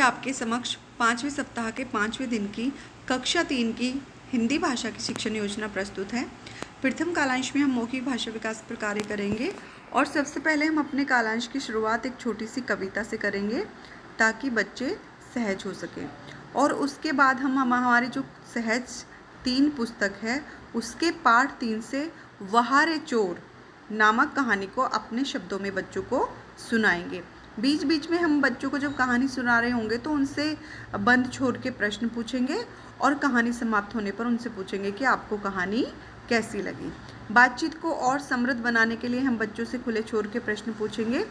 आपके समक्ष 5वें सप्ताह के 5वें दिन की कक्षा 3 की हिंदी भाषा की शिक्षण योजना प्रस्तुत है। प्रथम कालांश में हम मौखिक भाषा विकास पर कार्य करेंगे और सबसे पहले हम अपने कालांश की शुरुआत एक छोटी सी कविता से करेंगे ताकि बच्चे सहज हो सकें। और उसके बाद हम हमारी जो सहज 3 पुस्तक है उसके पाठ 3 से वहारे चोर नामक कहानी को अपने शब्दों में बच्चों को सुनाएंगे। बीच बीच में हम बच्चों को जब कहानी सुना रहे होंगे तो उनसे बंद छोड़ के प्रश्न पूछेंगे और कहानी समाप्त होने पर उनसे पूछेंगे कि आपको कहानी कैसी लगी। बातचीत को और समृद्ध बनाने के लिए हम बच्चों से खुले छोर के प्रश्न पूछेंगे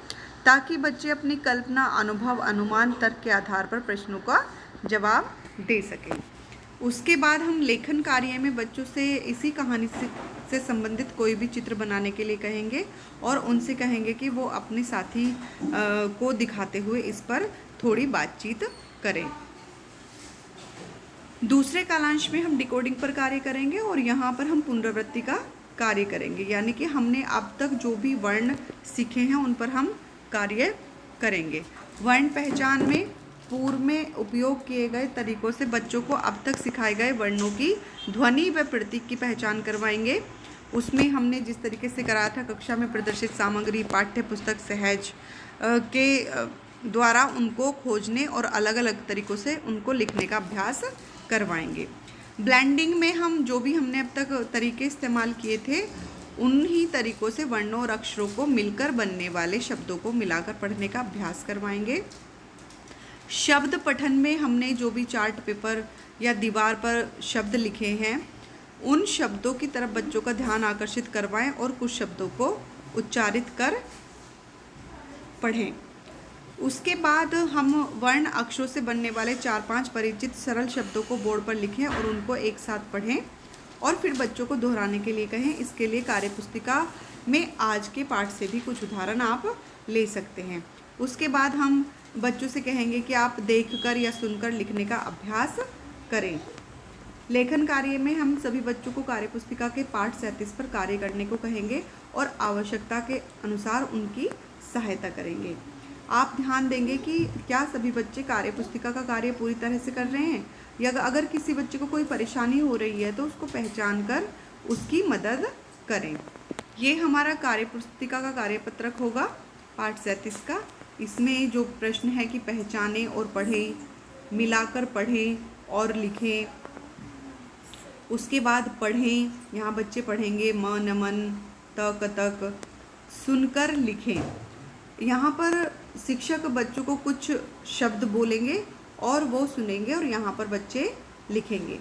ताकि बच्चे अपनी कल्पना, अनुभव, अनुमान, तर्क के आधार पर प्रश्नों का जवाब दे सकें। उसके बाद हम लेखन कार्य में बच्चों से इसी कहानी से संबंधित कोई भी चित्र बनाने के लिए कहेंगे और उनसे कहेंगे कि वो अपने साथी को दिखाते हुए इस पर थोड़ी बातचीत करें। दूसरे कालांश में हम डिकोडिंग पर कार्य करेंगे और यहाँ पर हम पुनरावृत्ति का कार्य करेंगे, यानी कि हमने अब तक जो भी वर्ण सीखे हैं उन पर हम कार्य करेंगे। वर्ण पहचान में पूर्व में उपयोग किए गए तरीकों से बच्चों को अब तक सिखाए गए वर्णों की ध्वनि व प्रतीक की पहचान करवाएंगे। उसमें हमने जिस तरीके से कराया था कक्षा में प्रदर्शित सामग्री पाठ्य पुस्तक सहज के द्वारा उनको खोजने और अलग अलग तरीक़ों से उनको लिखने का अभ्यास करवाएंगे। ब्लेंडिंग में हम जो भी हमने अब तक तरीके इस्तेमाल किए थे उन्हीं तरीक़ों से वर्णों और अक्षरों को मिलकर बनने वाले शब्दों को मिलाकर पढ़ने का अभ्यास करवाएंगे। शब्द पठन में हमने जो भी चार्ट पेपर या दीवार पर शब्द लिखे हैं उन शब्दों की तरफ बच्चों का ध्यान आकर्षित करवाएं और कुछ शब्दों को उच्चारित कर पढ़ें। उसके बाद हम वर्ण अक्षरों से बनने वाले 4-5 परिचित सरल शब्दों को बोर्ड पर लिखें और उनको एक साथ पढ़ें और फिर बच्चों को दोहराने के लिए कहें। इसके लिए कार्यपुस्तिका में आज के पाठ से भी कुछ उदाहरण आप ले सकते हैं। उसके बाद हम बच्चों से कहेंगे कि आप देखकर या सुनकर लिखने का अभ्यास करें। लेखन कार्य में हम सभी बच्चों को कार्यपुस्तिका के पाठ 37 पर कार्य करने को कहेंगे और आवश्यकता के अनुसार उनकी सहायता करेंगे। आप ध्यान देंगे कि क्या सभी बच्चे कार्यपुस्तिका का कार्य पूरी तरह से कर रहे हैं या अगर किसी बच्चे को कोई परेशानी हो रही है तो उसको पहचान कर उसकी मदद करें। ये हमारा कार्यपुस्तिका का कार्यपत्रक होगा पाठ 37 का। इसमें जो प्रश्न है कि पहचानें और पढ़ें, मिलाकर पढ़ें और लिखें। उसके बाद पढ़ें, यहाँ बच्चे पढ़ेंगे म नमन तक तक, सुनकर लिखें। यहाँ पर शिक्षक बच्चों को कुछ शब्द बोलेंगे और वो सुनेंगे और यहाँ पर बच्चे लिखेंगे।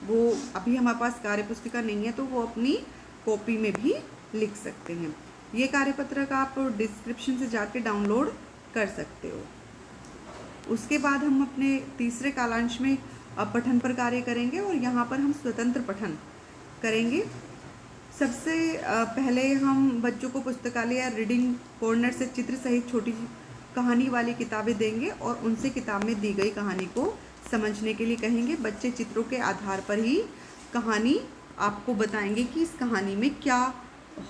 वो अभी हमारे पास कार्यपुस्तिका नहीं है तो वो अपनी कॉपी में भी लिख सकते हैं। ये कार्यपत्रक आप डिस्क्रिप्शन से जाके डाउनलोड कर सकते हो। उसके बाद हम अपने तीसरे कालांश में पठन पर कार्य करेंगे और यहाँ पर हम स्वतंत्र पठन करेंगे। सबसे पहले हम बच्चों को पुस्तकालय या रीडिंग कॉर्नर से चित्र सहित छोटी कहानी वाली किताबें देंगे और उनसे किताब में दी गई कहानी को समझने के लिए कहेंगे। बच्चे चित्रों के आधार पर ही कहानी आपको बताएंगे कि इस कहानी में क्या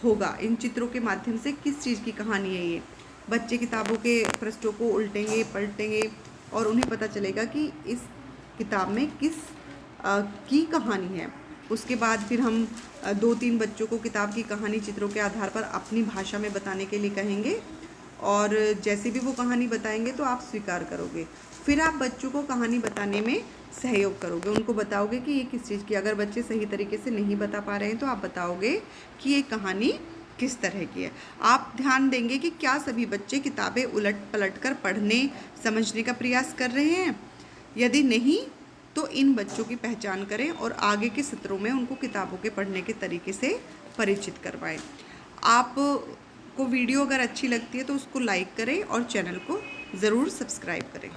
होगा, इन चित्रों के माध्यम से किस चीज़ की कहानी है। ये बच्चे किताबों के पृष्ठों को उल्टेंगे, पलटेंगे और उन्हें पता चलेगा कि इस किताब में किस की कहानी है। उसके बाद फिर हम 2-3 बच्चों को किताब की कहानी चित्रों के आधार पर अपनी भाषा में बताने के लिए कहेंगे और जैसे भी वो कहानी बताएंगे तो आप स्वीकार करोगे। फिर आप बच्चों को कहानी बताने में सहयोग करोगे, उनको बताओगे कि ये किस चीज़ की। अगर बच्चे सही तरीके से नहीं बता पा रहे हैं तो आप बताओगे कि ये कहानी किस तरह की है। आप ध्यान देंगे कि क्या सभी बच्चे किताबें उलट पलट कर पढ़ने समझने का प्रयास कर रहे हैं। यदि नहीं तो इन बच्चों की पहचान करें और आगे के सत्रों में उनको किताबों के पढ़ने के तरीके से परिचित करवाएं। आपको वीडियो अगर अच्छी लगती है तो उसको लाइक करें और चैनल को ज़रूर सब्सक्राइब करें।